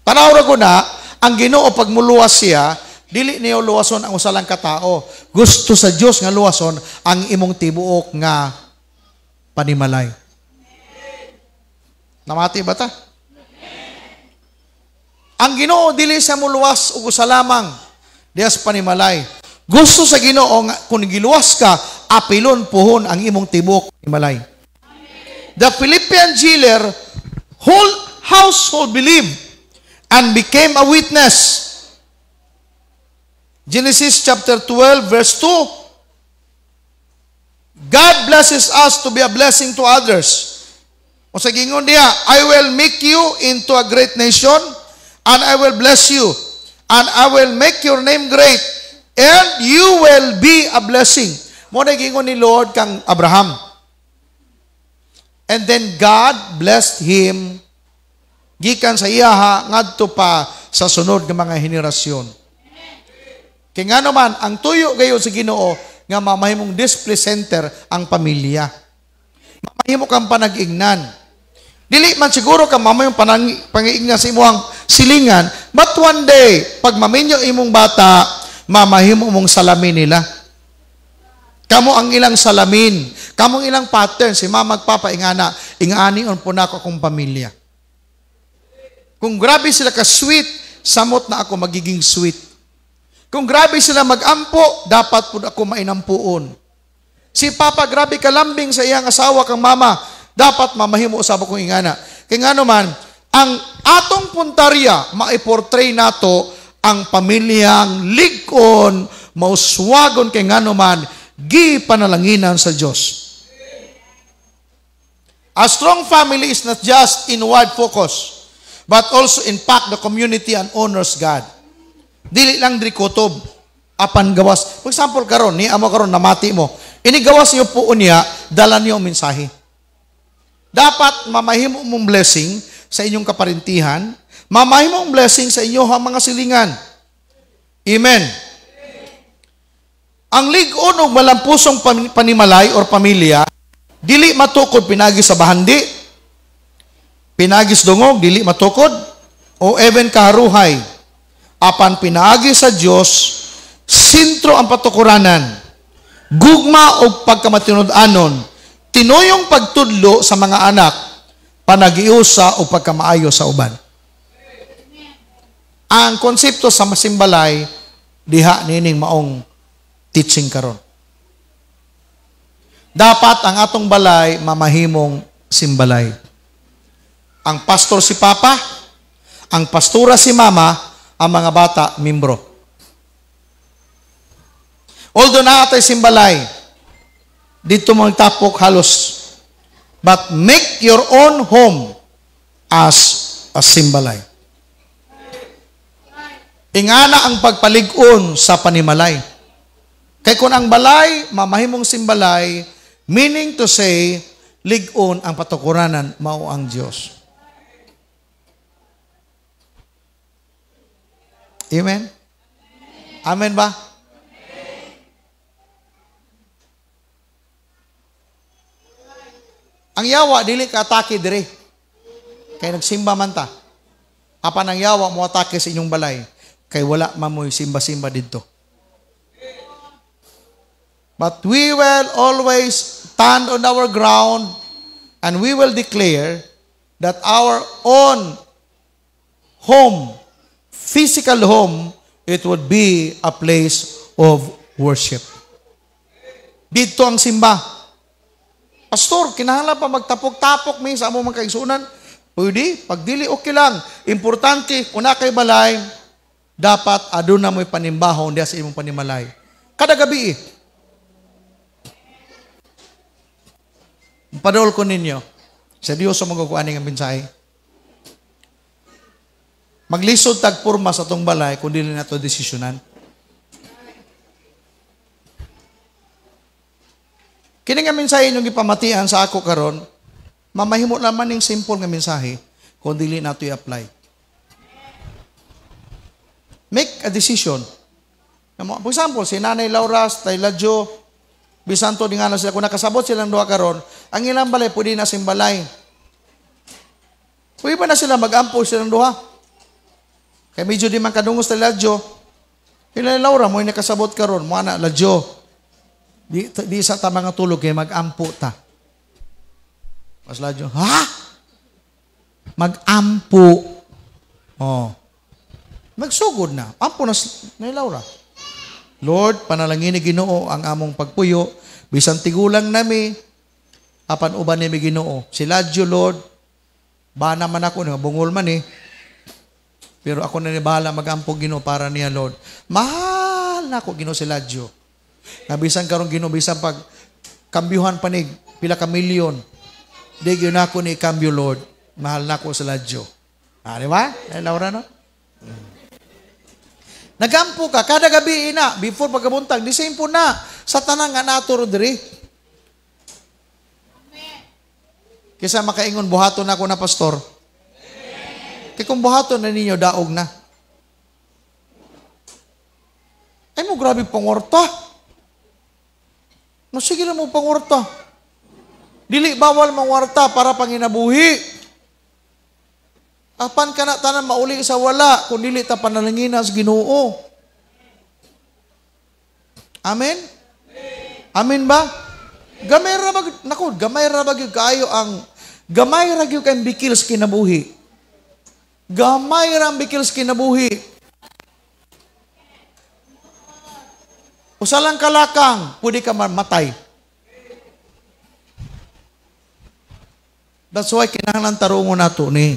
Tanaw ra ko na, ang Ginoo pag muluwas siya, dili niyo luwason ang usa lang ka tao. Gusto sa Dios nga luwason ang imong tibuok nga panimalay. Namati ba ta? Ang Ginoo dili sa muluwas ug usa lamang dias panimalay. Gusto sa Ginoo nga kung giluwas ka, apilon puhon ang imong tibuok panimalay. The Philippian jailer whole household believed and became a witness. Genesis chapter 12 verse 2. God blesses us to be a blessing to others. O sa gingon niya, I will make you into a great nation, and I will bless you, and I will make your name great, and you will be a blessing. Mo na gingon ni Lord kang Abraham. And then God blessed him gikan sa iyaha ngadto pa sa sunod nga mga henerasyon. Kaya nga naman, ang tuyo gayon sa Ginoo nga mamahimong display center ang pamilya. Mamahimo kang panag-ignan. Dili man siguro ka mamahimong pang-iignan sa imuhang silingan, but one day, pag maminyo imong bata, mamahimo mong salamin nila. Kamo ang ilang salamin, kamo ang ilang pattern, si mama magpapaingana, ingani on po na ako akong pamilya. Kung grabe sila ka-sweet, samot na ako magiging sweet. Kung grabe sila mag-ampo, dapat po ako mainampuon. Si Papa, grabe kalambing sa iyang asawa kang mama, dapat mamahimo usab akong ingana. Kaya nga naman, ang atong puntarya, maiportray nato ang pamilyang ligon, mauswagon kay nga naman, gipanalanginan sa Diyos. A strong family is not just inward focus, but also impact the community and honors God. Dili lang diri kutob, apan gawas. For example, karon ni amo karon namati mo. Ini gawas niyo po unya, dala niyo ang mensahe. Dapat mamahimo mong blessing sa inyong kaparintihan, mamahimo mong blessing sa inyong mga silingan. Amen. Ang ligon og malampusong panimalay or pamilya, dili matukod pinagi sa bahandi, pinagis dungog, dili matukod, o even kaharuhay. Apan pinagi sa Dios, sentro ang patukuranan, gugma o pagkamatinud-anon, tinuyong pagtudlo sa mga anak, panagiusa o pagkamaayo sa uban. Ang konsepto sa masimbalay, diha nining maong teaching karon. Dapat ang atong balay mamahimong simbalay. Ang pastor si Papa, ang pastora si Mama, ang mga bata membro. Although naatay simbalay, dito magtapok halos, but make your own home as a simbalay. Ingana ang pagpalig-on sa panimalay. Kay kung ang balay, mamahimong simbalay, meaning to say, lig-on ang patukuranan, mao ang Diyos. Amen? Amen ba? Ang yawa, dili ka atake dire. Kay nagsimba man ta. Apan ang yawa mo atake sa inyong balay. Kay wala mamoy simba-simba dito. But we will always stand on our ground and we will declare that our own home, physical home, it would be a place of worship. Dito ang simba. Pastor, kinahanglan pa magtapok-tapok mi sa among mga kaigsunan. Pwede, pagdili okay lang. Importante, kung na kay balay, dapat aduna mo'y panimbahon diya sa imong panimalay. Kada gabi padol ko ninyo, sa Diyos sa magaguaning ang mensahe. Maglisod tagpurma sa itong balay kung dili na ito desisyonan. Kini nga mensahe inyong ipamatian sa ako karon, mamahimo naman ng simple nga mensahe kung dili na ito i-apply. Make a decision. For example, si Nanay Laura, Tay Ladjo, bisanto di nga na sila, kung nakasabot silang duha karon, ang ilang balay, pwede na simbalay. Pwede ba na sila mag-ampo silang duha? Kaya medyo di man kadungos na Ladjo. Hilay Laura, mo yung nakasabot karon, mo na Ladjo. Di sa ta mga tulog, kaya mag-ampo ta. Mas Ladjo, ha? Mag-ampo. Oh. Magsugod na. Ampo na Laura. Lord, panalangin ni Ginoo ang among pagpuyo, bisan tigulang nami, apan uban ni Ginoo. Si Ladjo, Lord, ba naman ako, bungol man pero ako na nibahala mag-ampog Ginoo para niya, Lord. Mahal na ako, Ginoo, si Ladjo. Nabisan karong Ginoo, bisan pag kambyuhan panig, pila ka milyon. Di yun ako ni kambyo, Lord. Mahal na ko sa ladyo. Di ba? Laura, no? Nagampo ka, kada gabi ina, before pagkabuntag, di same po na, sa tanang nga naturo diri. Kisa makaingon, buhaton na ako na, pastor. Kaya kung buhaton na ninyo, daog na. Ay mo, grabe pangorta. No, sige na mo pangorta. Dili bawal mangwarta para panginabuhi. Apan ka na tanan mauli sa wala, kung dili ta panalangina sa Ginoo. Amen? Amen ba? Gamay ra ba, naku, gamay ra ba gyud kaayo ang, gamay ra gyud kay bikil sa kinabuhi. Gamay ra ang bikil sa kinabuhi. Usalang kalakang, pwede ka mamatay. That's why kinahanglan tarungon nato ni.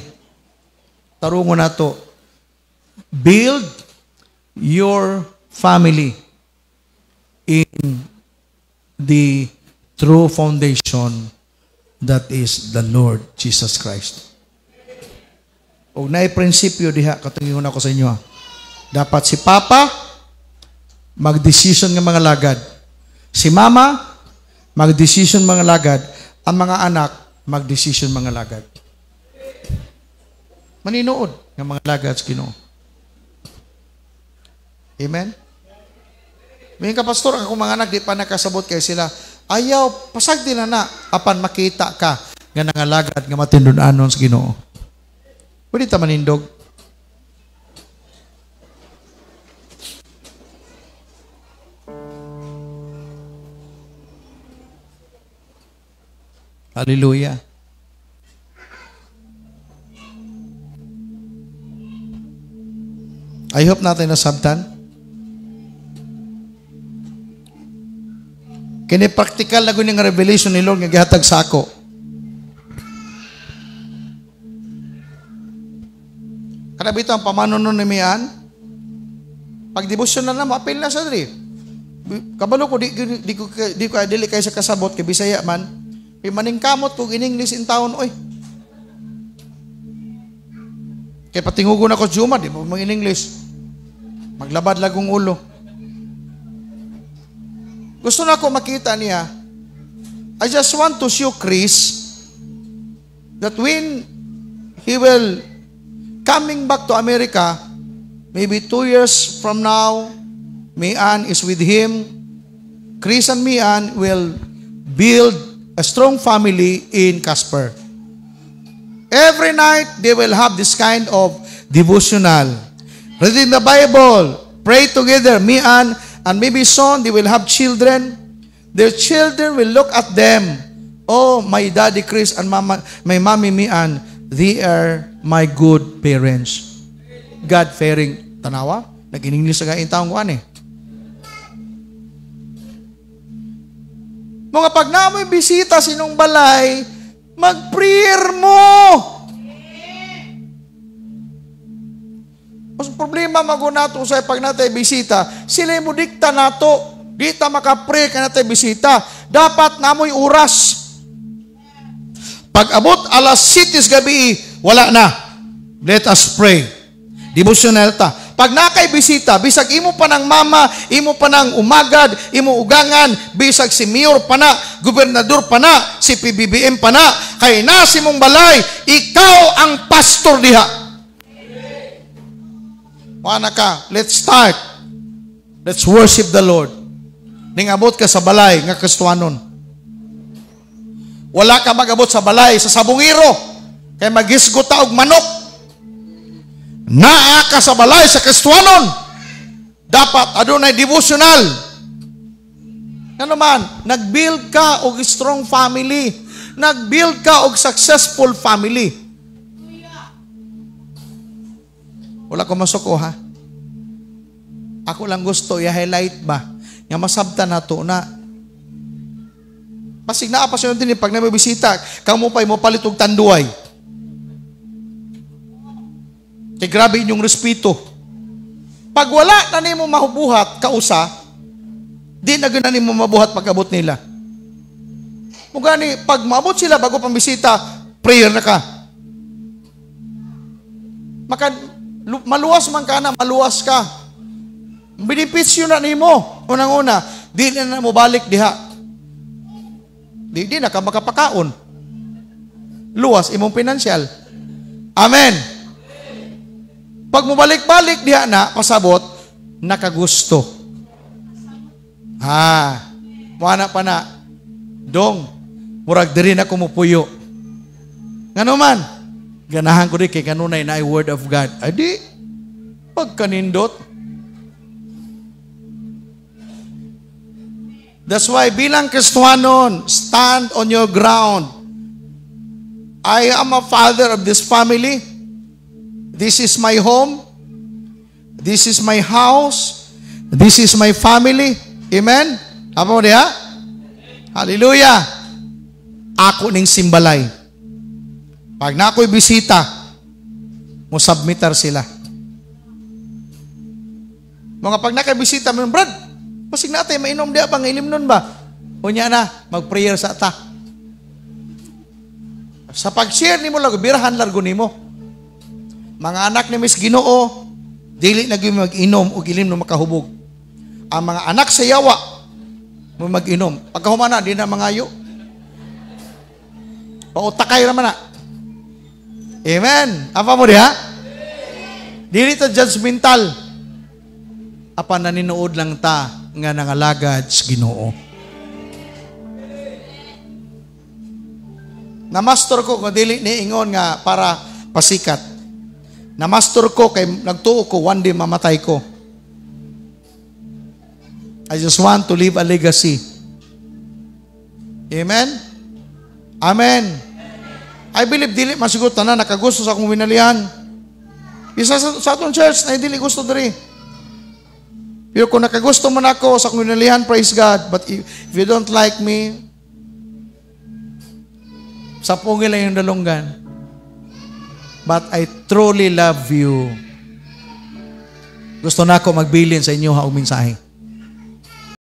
Tarungon nato. Build your family in the true foundation that is the Lord Jesus Christ. O naay prinsipyo diha katungingon ako sa inyo. Dapat si Papa mag-decision ng mga lagad. Si Mama mag-decision mga lagad. Ang mga anak mag-decision mga lagad. Maninood ng mga lagad sa Ginoo. Amen? May ka pastor, ako mga anak, di pa nakasabot kay sila. Ayaw, pasag din na apan makita ka nga nangalagad nga matindunanon sa Ginoo. Pwede ta manindog. Hallelujah. I hope natin nasabtan. Kini practical na guning revelation ni Lord nga gihatag sa ako. Kada bitaw ang pamanonon ni Mian, pag devotional na mapil na sa diri. Kabalo ko di ko dili kay sa kasabot kay Bisaya man. Kay maningkamot ko in English in town oy. Kay patingugon ako Juma, di mo mag in English. Maglabad lagong ulo. Gusto na ako makita niya. I just want to show Chris that when he will coming back to America, maybe 2 years from now, Mian is with him. Chris and Mian will build a strong family in Casper. Every night, they will have this kind of devotional. Reading the Bible, pray together, Mian, and maybe soon they will have children. Their children will look at them. Oh, my daddy Chris and mama, my mommy Mian, they are my good parents. God-fearing. Tanawa? Nag-English sa gain taong kuan eh. Mga pag namoy bisita sinong balay, mag-prayer mo. Mas problema magunato sa pag natay bisita, sila mo dikta nato. Di ta maka-pray ka natay bisita. Dapat namoy oras. Pag abot alas 7 gabi, wala na. Let us pray. Devotional ta. Pag nakay bisita, bisag imo pa ng mama, imo pa ng umagad, imo ugangan, bisag si mayor pa na, gobernador pa na, si PBBM pa na, kay nasi mong balay, ikaw ang pastor diha. Mana ka, let's start. Let's worship the Lord. Ning abot ka sa balay, nga Kristohanon. Wala ka magabot sa balay, sa sabungiro, kay magisgot ta og manok. Naa ka sa balay sa Kristohanon. Dapat adunay devotional. Ano man, nag-build ka og strong family. Nag-build ka og successful family. Wala ko masuko ha. Ako lang gusto i-highlight ba nga masabtan nato na pasig naa pa siya din pag nabibisita, kamo pa'y mo palit og tanduay. Kaya grabe inyong respeto. Pag wala na nimo mahubuhat, kausa, di na gina nimo mabuhat pagkabot nila. Mugani, pag maabot sila bago pambisita, prayer na ka. Maluwas man ka na, maluwas ka. Benepisyo na nimo. Unang-una, di na mo balik diha. Di na ka makapakaon. Luwas, imong pinansyal. Amen. Pag mo balik-balik diha na, pasabot, nakagusto. Wala pa na. Dong, murag diri na kumupuyo. Ngano man, ganahan ko di kay kanunay na word of God. Adi, pagkanindot. That's why bilang Kristiyanon, stand on your ground. I am a father of this family. This is my home. This is my house. This is my family. Amen? Apa mo diha? Hallelujah. Ako ning simbalay. Pag na ako'y bisita, mo submitar sila. Mga pag nakabisita mo, Brad, pasig natin, mainom diya ba? Ilim nun ba? Unya na, mag-prayer sa ta. Sa pag-share ni mo, birahan largo ni mo. Mga anak ni Miss Ginoo, dili na gyud mag-inom o ilim no makahubog. Ang mga anak sa yawa, mo mag-inom. Pagkahumana, di na mangayo. Pautakay naman na. Amen. Apa mo diha? Dili ta judgmental. Apa naninood lang ta nga nangalagad sa Ginoo. Namastor ko kung dili ni ingon nga para pasikat. Namastor ko kay nagtuo ko one day mamatay ko. I just want to leave a legacy. Amen? Amen. I believe dili masugot na nakagusto sa akong winalihan. Isa sa atong church na dili gusto diri. Pero kung nakagusto man ako sa akong winalihan, praise God. But if you don't like me, sapungin lang yung dalunggan. But I truly love you. Gusto na ako magbilin sa inyo haong mensahe.